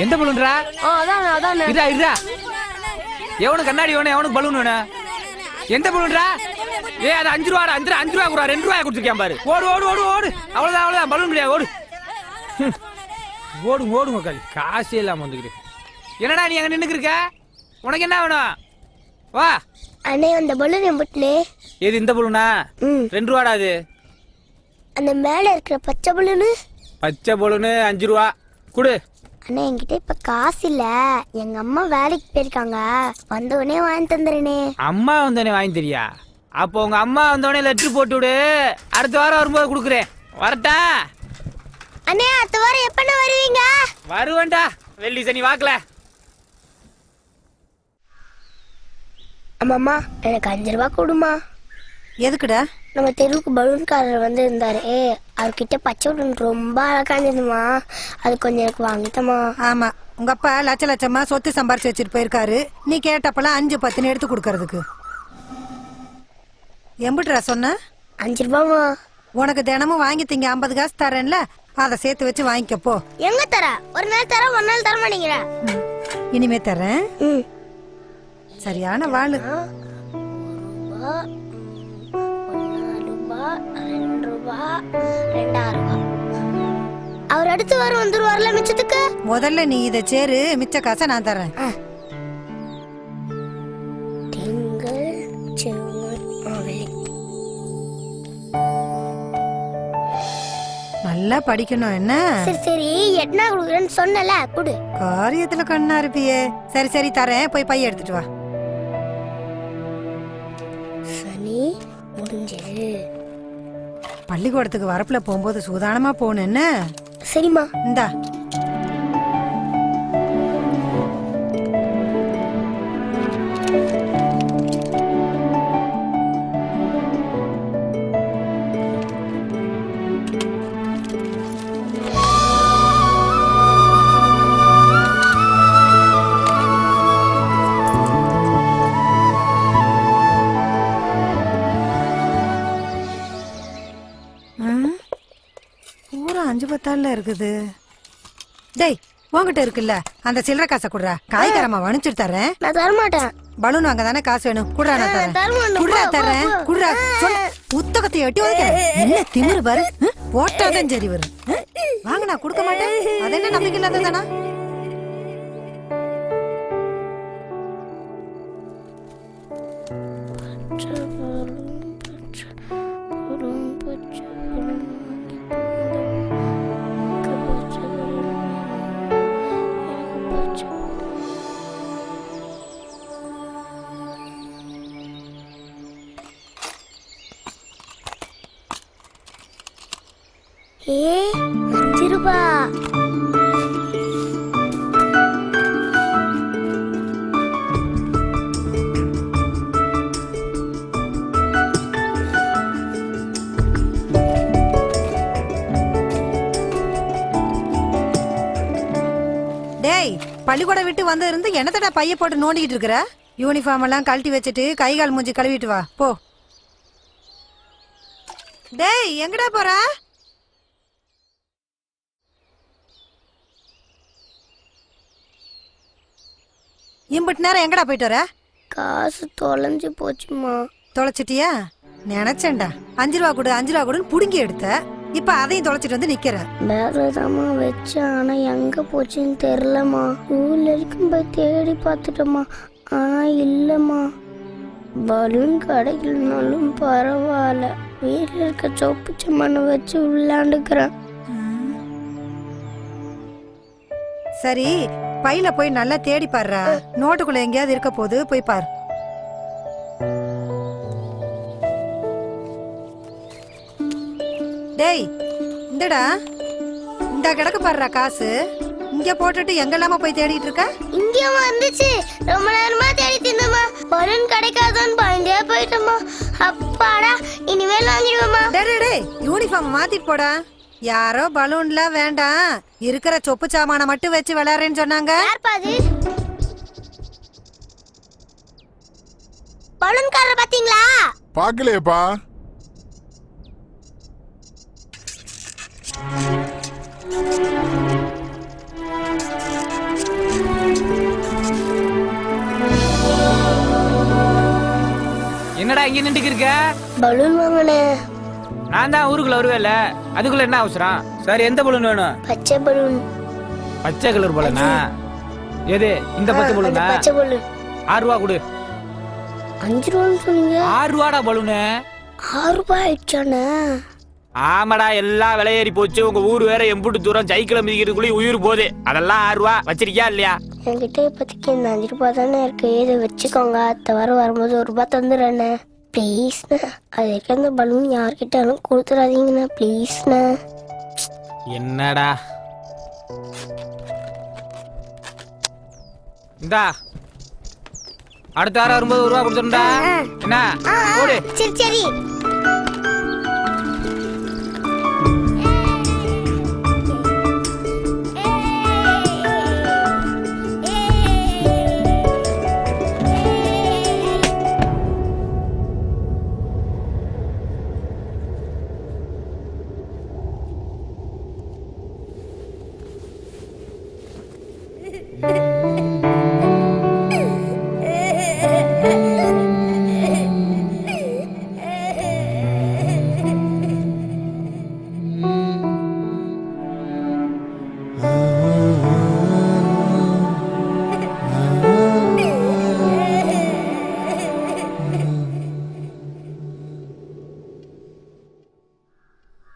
எந்த பலூன்ரா? அதான் அதான். இதா இதா. எவனுக்கு கண்ணாடி வேணும், எவனுக்கு பலூன் வேணும்? எந்த பலூன்ரா? அது 5 ரூபா, 5 ரூபா குறா, 2 ரூபாய் கொடுத்துருக்கேன் பாரு. ஓடு ஓடு ஓடு ஓடு. அவ்வளவுதான் பலூன் கிடையாது, ஓடு. ஓடு ஓடுங்க காலி, காசே இல்லாம வந்துக்கிட்டு. என்னடா நீ அங்க நின்னுக்கு இருக்க? உனக்கு என்ன வேணும்? வா அண்ணே, அந்த பலூன் எம்புட்டுனே. எது இந்த பலூனா? 2 ரூபாடா அது. அந்த மேல இருக்கிற பச்சை பலூனு? பச்சை பலூனு 5 ரூபா குடு. அண்ணே, என்கிட்ட இப்ப காசு இல்ல. எங்க அம்மா வேலைக்கு போயிருக்காங்க, வந்தவனே வாங்கி தந்துறேனே. அம்மா வந்தோடனே வாங்கி தெரியா? அப்போ உங்க அம்மா வந்தோடனே லெட்டர் போட்டு விடு, அடுத்த வாரம் வரும்போது கொடுக்குறேன். வரட்டா? அண்ணே, அடுத்த வாரம் எப்பண்ணே வருவீங்க? வருவேன்டா, வெள்ளி சனி வாக்கல. அம்மா, எனக்கு 5 ரூபா கொடுமா. எதுக்குடா? நம்ம தெருவுக்கு பலூன்காரர் வந்து இருந்தாரு, அவர்கிட்ட பச்சை பலூன் ரொம்ப அழகா இருந்ததுமா, அது கொஞ்சம் எனக்கு வாங்கிட்டமா. ஆமா, உங்க அப்பா லட்ச லட்சமா சொத்து சம்பாரிச்சு வச்சிட்டு போயிருக்காரு. நீ கேட்டப்பெல்லாம் 5 10 எடுத்து கொடுக்கறதுக்கு. எம்பிட்டுறா சொன்ன? 5 ரூபாமா. உனக்கு தினமும் வாங்கி திங்க 50 காசு தரேன்ல, அதை சேர்த்து வச்சு வாங்கிக்கப்போ. எங்க தர? ஒரு நாள் தர, ஒரு நாள் தர மாட்டேங்கிற. இனிமே தரேன். சரியான வாழு. 2 ரூபா, 2 ரூபா. அவர் அடுத்து வாரம் வந்துருவார்ல மிச்சத்துக்கு. முதல்ல நீ இதை சேரு, மிச்ச காசை நான் தரேன். நல்லா படிக்கணும் என்ன? சரி சரி, எட்னா குடுக்குறேன்னு சொன்னல, குடு. காரியத்துல கண்ணா இருப்பியே. சரி சரி தரேன், போய் பைய எடுத்துட்டு வா. சனி முடிஞ்சது. பள்ளிக்கூடத்துக்கு வரப்புல போகும்போது சூதானமா போகணும் என்ன? சரிம்மா. இந்தா. பூரா 5 10 இருக்குது. டேய், உன்கிட்ட இருக்குல்ல அந்த சில்லற காசை குடுறா, காய்கறமா வணிச்சிட்டு தரேன். நான் தர மாட்டேன். பலூன் வாங்க தானே காசு வேணும், குடுறா நான் தரேன். குடுறா தரேன், குடுறா. புத்தகத்தை எட்டி வைக்கிறேன். என்ன திமிரு பாரு, போட்டாதான் சரி வரும். வாங்க, நான் கொடுக்க மாட்டேன். அது என்ன நம்பிக்கை இல்லாததானா? ஏ 5 ரூபா. டேய், பள்ளிக்கூடம் விட்டு வந்து இருந்து என்னத்தடா பைய போட்டு நோண்டிக்கிட்டு இருக்கிற? யூனிஃபார்ம் எல்லாம் கழட்டி வச்சுட்டு கை கால் மூஞ்சி கழுவிட்டு வா போ. டேய், எங்கடா போற? இம்புட்டு நேரம் எங்கடா போயிட்டு வர? காசு தொலைஞ்சு போச்சுமா. தொலைச்சிட்டியா? நினைச்சேன்டா 5 ரூபா கொடு 5 ரூபா கொடுன்னு புடுங்கி எடுத்த. இப்ப அதையும் தொலைச்சிட்டு வந்து நிக்கிற. பேக்ல தாமா வச்சேன், ஆனா எங்க போச்சுன்னு தெரியலமா. ஸ்கூல் வரைக்கும் போய் தேடி பார்த்துட்டோமா, ஆனா இல்லம்மா. பலூன் கிடைக்கலனாலும் பரவாயில்ல, வீட்டில் இருக்க சொப்பு சம்மனை வச்சு விளையாண்டுக்கிறேன். சரி, பையில போய் நல்லா தேடி பாருடா. நோட்டுக்குள்ள எங்கேயாவது இருக்க போது போய் பாரு. டேய், இந்தடா, இந்த கிடக்கு பாருடா காசு. இங்க போட்டுட்டு எங்கெல்லாம போய் தேடிட்டு இருக்க? இங்க வந்துச்சு, ரொம்ப நேரமா தேடி தின்னமா. பலூன் கிடைக்காதோன்னு பயந்தே போயிட்டோமா. அப்பாடா, இனிமேல் வாங்கிடுவோமா. டேய், யூனிஃபார்ம் மாத்திட்டு போடா. யாரோ பலூன்லாம் வேண்டாம், இருக்கிற சொப்பு சாமான மட்டும் வச்சு விளையாடுறேன்னு சொன்னாங்க. பலூன்காரர் பாத்தீங்களா? பாக்கலையேப்பா. இங்க நின்றுக்கு இருக்க? பலூன் வாங்கினே. நான் தான் ஊருக்குள்ள வருவேல, அதுக்குள்ள என்ன அவசரம்? சரி, எந்த பலூன் வேணும்? பச்சை பலூன். பச்சை கலர் பலூனா? எது இந்த பச்சை பலூனா? பச்சை பலூன் 6 ரூபா கொடு. 5 ரூபான்னு சொன்னீங்க. 6 ரூபாடா பலூனு. 6 ரூபாய் ஆயிடுச்சானே. ஆமாடா, எல்லாம் விலை ஏறி போச்சு. உங்க ஊர் வேற எம்புட்டு தூரம், சைக்கிளை மிதிக்கிறதுக்குள்ளே உயிர் போகுது. அதெல்லாம் 6 ரூபா. வச்சிருக்கியா இல்லையா? என்கிட்ட இப்போதைக்கு இந்த 5 ரூபாய் தானே இருக்கு. இதை வச்சுக்கோங்க. அடுத்த வாரம் வரும்போது 1 ரூபாய் தந்துடுறேண்ணே. ப்ளீஸ்ண்ணே. அது வரைக்கும் அந்த பலூன் யார்கிட்டாலும் கொடுத்துடாதீங்கண்ணே, ப்ளீஸ்ண்ணே. என்னடா இந்தா, அடுத்த வாரம் வரும்போது 1 ரூபா கொடுத்துருண்டா. என்ன ஓடு. சரி சரி.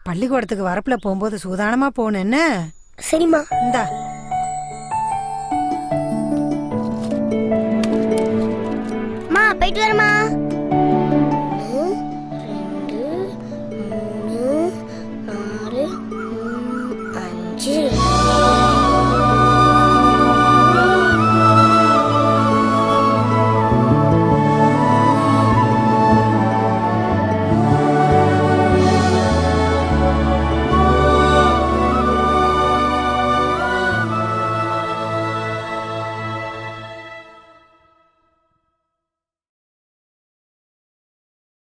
பள்ளிக்கூடத்துக்கு வரப்புல போகும்போது சூதானமா போன என்ன? சரிம்மா. இந்தா